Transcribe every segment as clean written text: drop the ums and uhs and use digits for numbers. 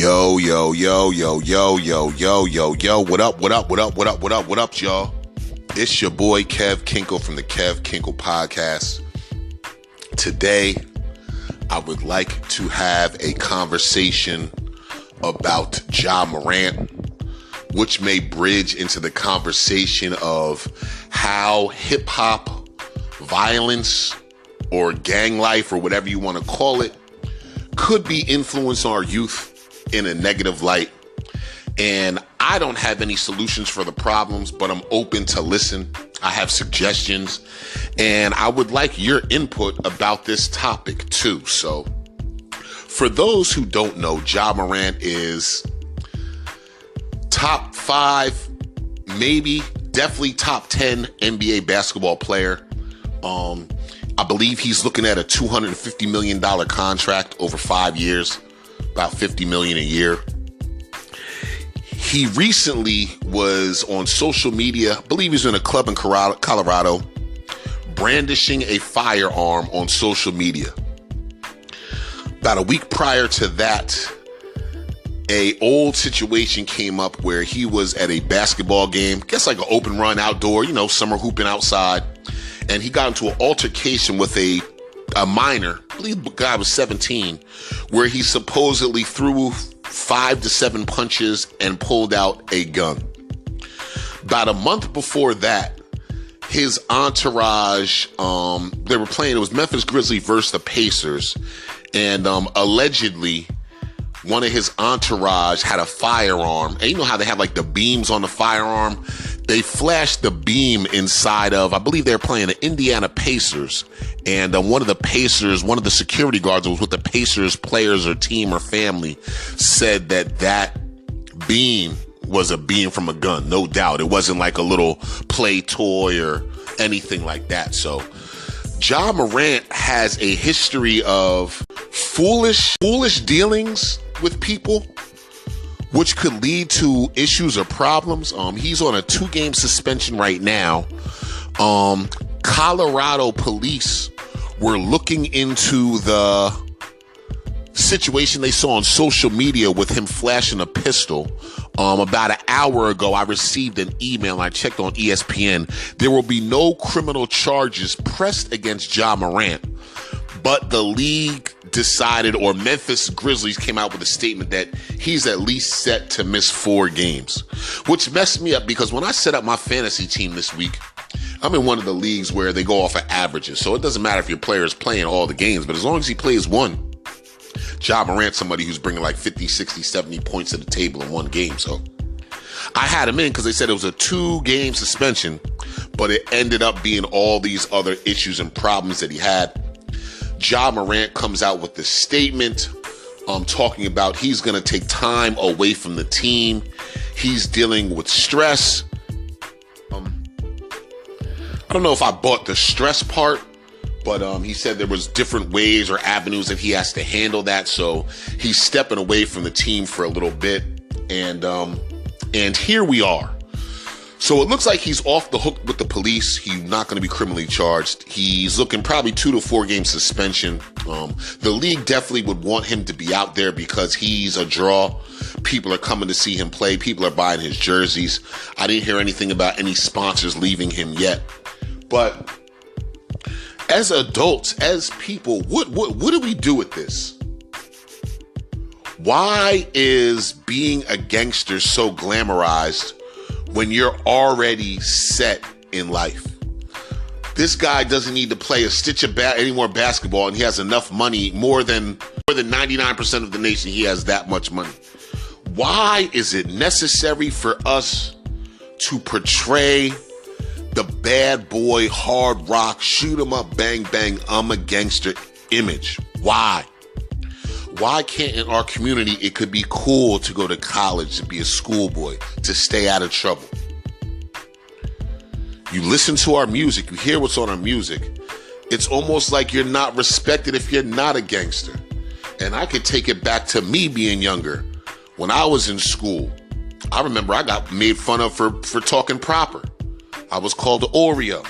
Yo, yo, yo, yo, yo, yo, yo, yo, yo. What up, y'all? It's your boy, Kev Kinckle from the Kev Kinckle Podcast. Today, I would like to have a conversation about Ja Morant, which may bridge into the conversation of how hip-hop violence or gang life or whatever you want to call it could be influencing our youth in a negative light. And I don't have any solutions for the problems, but I'm open to listen. I have suggestions, and I would like your input about this topic too. So for those who don't know, Ja Morant is top 5, maybe, definitely top 10 NBA basketball player. I believe he's looking at a $250 million contract over 5 years, about $50 million a year. He recently was on social media, I believe he's in a club in Colorado, brandishing a firearm on social media. About a week prior to that, a old situation came up where he was at a basketball game, guess like an open run outdoor, summer hooping outside. And he got into an altercation with a minor, I believe the guy was 17, where he supposedly threw 5 to 7 punches and pulled out a gun. About a month before that, his entourage, they were playing, it was Memphis Grizzlies versus the Pacers, and allegedly one of his entourage had a firearm. And you know how they have like the beams on the firearm? They flashed the beam inside of, I believe they were playing the Indiana Pacers. And one of the security guards who was with the Pacers players or team or family said that beam was a beam from a gun. No doubt. It wasn't like a little play toy or anything like that. So Ja Morant has a history of foolish dealings with people, which could lead to issues or problems. He's on a 2-game suspension right now. Colorado police were looking into the situation they saw on social media with him flashing a pistol. About an hour ago, I received an email. I checked on ESPN. There will be no criminal charges pressed against Ja Morant, but the league decided, or Memphis Grizzlies came out with a statement that he's at least set to miss 4 games, which messed me up because when I set up my fantasy team this week, I'm in one of the leagues where they go off of averages. So it doesn't matter if your player is playing all the games, but as long as he plays one, Ja Morant's somebody who's bringing like 50, 60, 70 points to the table in one game. So I had him in because they said it was a 2-game suspension, but it ended up being all these other issues and problems that he had. Ja Morant comes out with this statement talking about he's going to take time away from the team. He's dealing with stress. I don't know if I bought the stress part, but he said there was different ways or avenues that he has to handle that. So he's stepping away from the team for a little bit. And here we are. So it looks like he's off the hook with the police. He's not going to be criminally charged. He's looking probably 2 to 4-game suspension. The league definitely would want him to be out there because he's a draw. People are coming to see him play. People are buying his jerseys. I didn't hear anything about any sponsors leaving him yet. But as adults, as people, what do we do with this? Why is being a gangster so glamorized when you're already set in life? This guy doesn't need to play a stitch of any more basketball, and he has enough money, more than 99% of the nation. He has that much money. Why is it necessary for us to portray the bad boy, hard rock, shoot 'em up, bang, bang, I'm a gangster image? Why? Why can't in our community it could be cool to go to college, to be a schoolboy, to stay out of trouble? You listen to our music, you hear what's on our music. It's almost like you're not respected if you're not a gangster. And I could take it back to me being younger. When I was in school, I remember I got made fun of for talking proper. I was called the Oreo.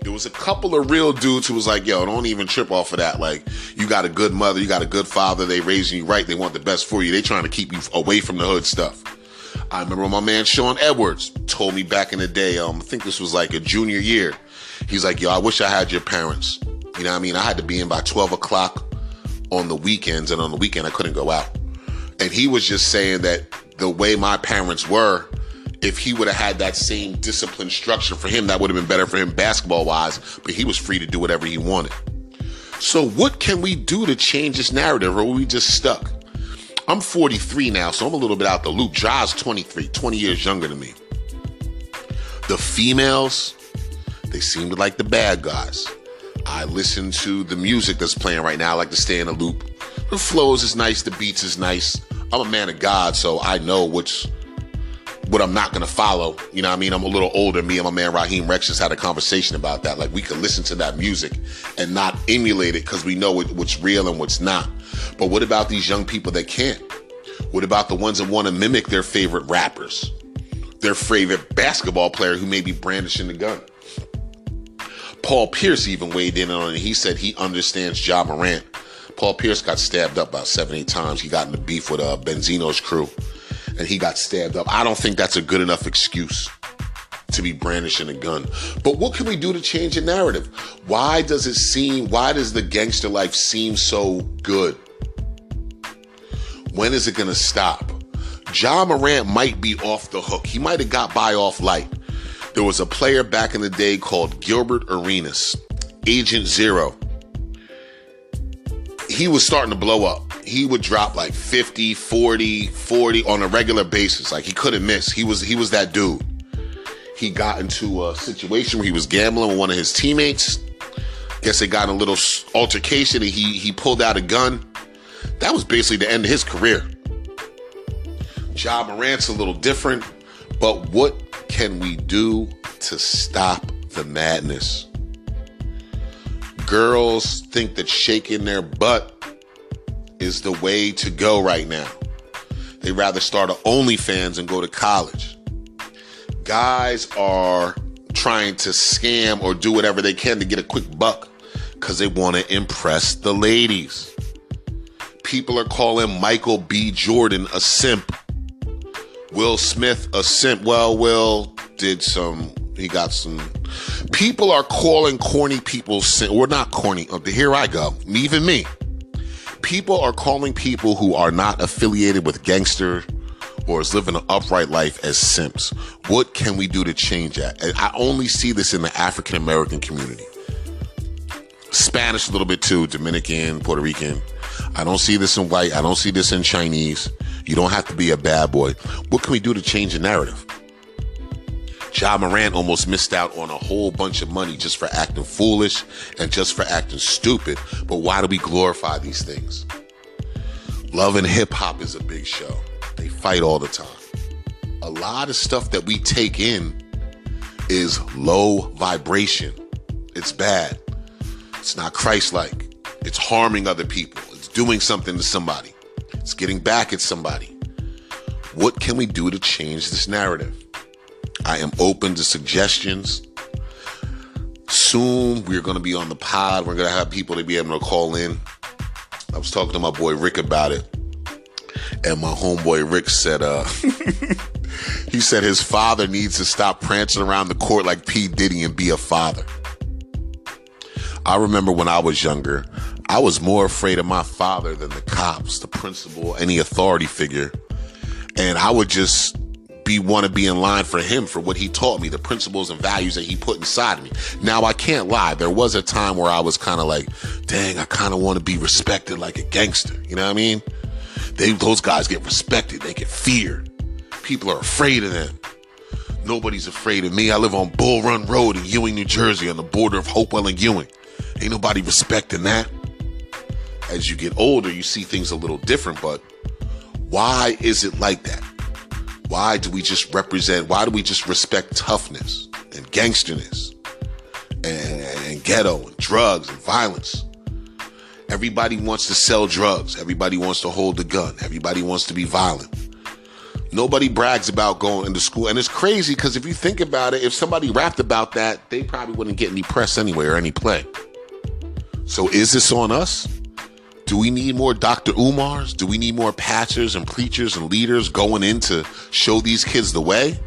There was a couple of real dudes who was like, yo, don't even trip off of that. Like, you got a good mother, you got a good father, they raising you right, they want the best for you. They trying to keep you away from the hood stuff. I remember my man Sean Edwards told me back in the day, I think this was like a junior year. He's like, yo, I wish I had your parents. You know what I mean? I had to be in by 12 o'clock on the weekends, and on the weekend I couldn't go out. And he was just saying that the way my parents were, if he would have had that same discipline structure for him, that would have been better for him basketball-wise, but he was free to do whatever he wanted. So what can we do to change this narrative, or are we just stuck? I'm 43 now, so I'm a little bit out the loop. Ja's 23, 20 years younger than me. The females, they seem to like the bad guys. I listen to the music that's playing right now. I like to stay in the loop. The flows is nice, the beats is nice. I'm a man of God, so I know what I'm not going to follow. You know what I mean? I'm a little older. Me and my man Raheem Rex just had a conversation about that. Like, we could listen to that music and not emulate it because we know what's real and what's not. But what about these young people that can't? What about the ones that want to mimic their favorite rappers, their favorite basketball player who may be brandishing the gun? Paul Pierce even weighed in on it. He said he understands Ja Morant. Paul Pierce got stabbed up about 7-8 times. He got in the beef with Benzino's crew, and he got stabbed up. I don't think that's a good enough excuse to be brandishing a gun. But what can we do to change the narrative? Why does the gangster life seem so good? When is it going to stop? Ja Morant might be off the hook. He might have got by off light. There was a player back in the day called Gilbert Arenas, Agent Zero. He was starting to blow up. He would drop like 50, 40 on a regular basis. Like, he couldn't miss. He was that dude. He got into a situation where he was gambling with one of his teammates. Guess they got in a little altercation, and he pulled out a gun. That was basically the end of his career. Ja Morant's a little different, but what can we do to stop the madness? Girls think that shaking their butt is the way to go right now. They'd rather start an OnlyFans and go to college. Guys are trying to scam or do whatever they can to get a quick buck because they want to impress the ladies. People are calling Michael B. Jordan a simp. Will Smith a simp. Well, Will he got some. People are calling corny people simp. We're not corny. Here I go. Even me. People are calling people who are not affiliated with gangster or is living an upright life as simps. What can we do to change that? And I only see this in the African American community. Spanish a little bit too, Dominican, Puerto Rican. I don't see this in white. I don't see this in Chinese. You don't have to be a bad boy. What can we do to change the narrative? Ja Morant almost missed out on a whole bunch of money just for acting foolish and just for acting stupid. But why do we glorify these things? Love and Hip Hop is a big show. They fight all the time. A lot of stuff that we take in is low vibration. It's bad. It's not Christ-like. It's harming other people. It's doing something to somebody. It's getting back at somebody. What can we do to change this narrative? I am open to suggestions. Soon we're going to be on the pod. We're going to have people to be able to call in. I was talking to my boy Rick about it. And my homeboy Rick said, he said his father needs to stop prancing around the court like P. Diddy and be a father. I remember when I was younger, I was more afraid of my father than the cops, the principal, any authority figure. And I would just want to be in line for him, for what he taught me, the principles and values that he put inside of me. Now, I can't lie. There was a time where I was kind of like, dang, I kind of want to be respected like a gangster. You know what I mean? Those guys get respected. They get feared. People are afraid of them. Nobody's afraid of me. I live on Bull Run Road in Ewing, New Jersey, on the border of Hopewell and Ewing. Ain't nobody respecting that. As you get older, you see things a little different, but why is it like that? Why do we just respect toughness and gangsterness and ghetto and drugs and violence? Everybody wants to sell drugs. Everybody wants to hold the gun. Everybody wants to be violent. Nobody brags about going into school. And it's crazy because if you think about it, if somebody rapped about that, they probably wouldn't get any press anyway or any play. So is this on us? Do we need more Dr. Umars? Do we need more pastors and preachers and leaders going in to show these kids the way?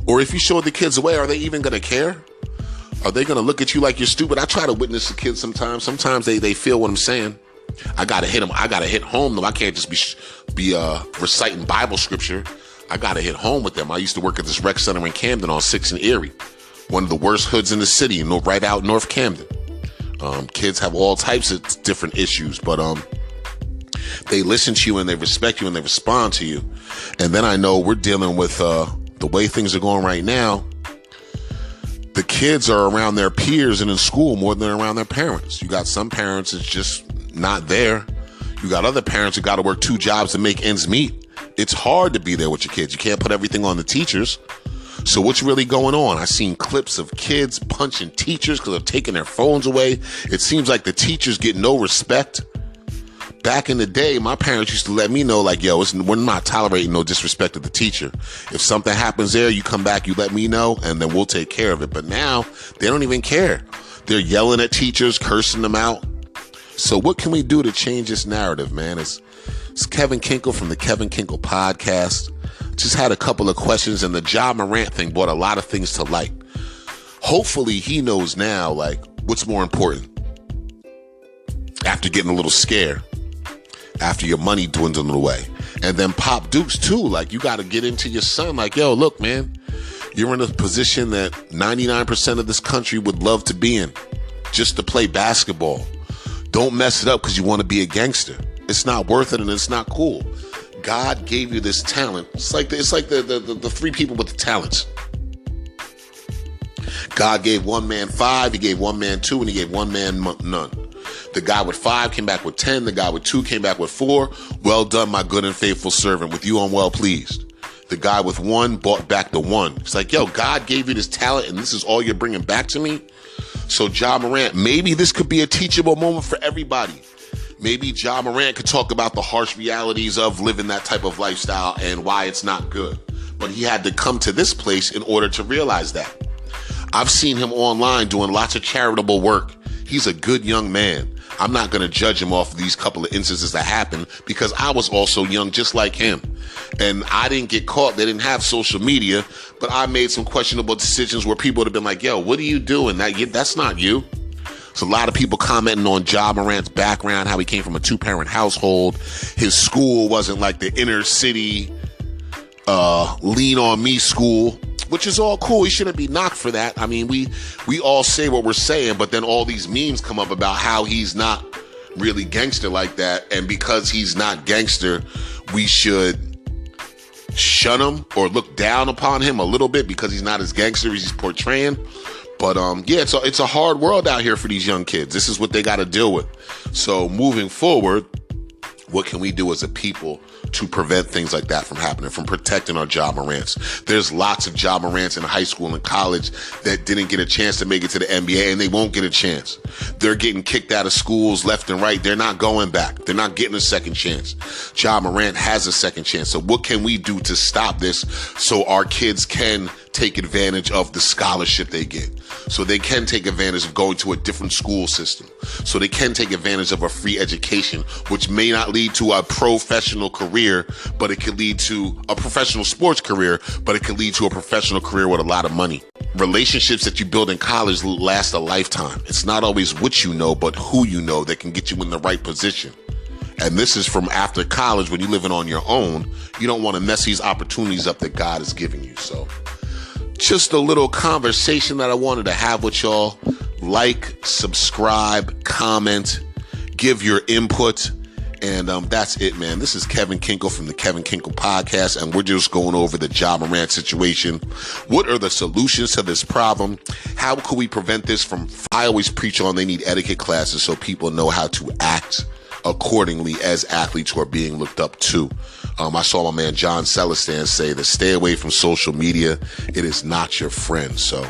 Or if you show the kids the way, are they even going to care? Are they going to look at you like you're stupid? I try to witness the kids sometimes. Sometimes they feel what I'm saying. I got to hit them. I got to hit home, though. I can't just be reciting Bible scripture. I got to hit home with them. I used to work at this rec center in Camden on 6th and Erie, one of the worst hoods in the city, right out North Camden. Kids have all types of different issues, but they listen to you and they respect you and they respond to you. And then I know we're dealing with the way things are going right now. The kids are around their peers and in school more than they're around their parents. You got some parents that's just not there. You got other parents who got to work 2 jobs to make ends meet. It's hard to be there with your kids. You can't put everything on the teachers. So what's really going on? I've seen clips of kids punching teachers because they're taking their phones away. It seems like the teachers get no respect. Back in the day, my parents used to let me know, like, yo, we're not tolerating no disrespect of the teacher. If something happens there, you come back, you let me know, and then we'll take care of it. But now, they don't even care. They're yelling at teachers, cursing them out. So what can we do to change this narrative, man? It's Kevin Kinckle from the Kevin Kinckle podcast. Just had a couple of questions, and the Ja Morant thing brought a lot of things to light. Hopefully he knows now, like, what's more important. After getting a little scared, after your money dwindling away. And then Pop Dukes too, like, you got to get into your son, like, yo, look, man, you're in a position that 99% of this country would love to be in, just to play basketball. Don't mess it up because you want to be a gangster. It's not worth it and it's not cool. God gave you this talent. It's like the 3 people with the talents. God gave one man 5, he gave one man 2, and he gave one man none. The guy with 5 came back with 10. The guy with 2 came back with 4. Well done, my good and faithful servant. With you I'm well pleased. The guy with 1 brought back the 1. It's like, yo, God gave you this talent and this is all you're bringing back to me? So Ja Morant, maybe this could be a teachable moment for everybody. Maybe Ja Morant could talk about the harsh realities of living that type of lifestyle and why it's not good. But he had to come to this place in order to realize that. I've seen him online doing lots of charitable work. He's a good young man. I'm not going to judge him off of these couple of instances that happened because I was also young just like him. And I didn't get caught. They didn't have social media, but I made some questionable decisions where people would have been like, yo, what are you doing? That's not you. So a lot of people commenting on Ja Morant's background, how he came from a 2-parent household. His school wasn't like the inner city, lean on me school, which is all cool. He shouldn't be knocked for that. I mean, we all say what we're saying, but then all these memes come up about how he's not really gangster like that. And because he's not gangster, we should shun him or look down upon him a little bit because he's not as gangster as he's portraying. But yeah, it's a hard world out here for these young kids. This is what they got to deal with. So moving forward, what can we do as a people to prevent things like that from happening, from protecting our Ja Morants? There's lots of Ja Morants in high school and college that didn't get a chance to make it to the NBA, and they won't get a chance. They're getting kicked out of schools left and right. They're not going back. They're not getting a second chance. Ja Morant has a second chance. So what can we do to stop this so our kids can take advantage of the scholarship they get, so they can take advantage of going to a different school system, so they can take advantage of a free education, which may not lead to a professional career, but it could lead to a professional sports career, but it could lead to a professional career with a lot of money. Relationships that you build in college last a lifetime. It's not always what you know, but who you know that can get you in the right position. And this is from after college, when you're living on your own. You don't want to mess these opportunities up that God has given you. So just a little conversation that I wanted to have with y'all. Like, subscribe, comment, give your input. And that's it, man. This is Kevin Kinckle from the Kevin Kinckle podcast, and we're just going over the Ja Morant situation. What are the solutions to this problem? How could we prevent this from... I always preach on they need etiquette classes so people know how to act accordingly as athletes who are being looked up to. I saw my man John Celestin say that stay away from social media. It is not your friend. So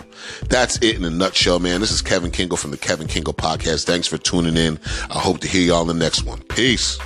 that's it in a nutshell, man. This is Kevin Kinckle from the Kevin Kinckle podcast. Thanks for tuning in. I hope to hear y'all in the next one. Peace.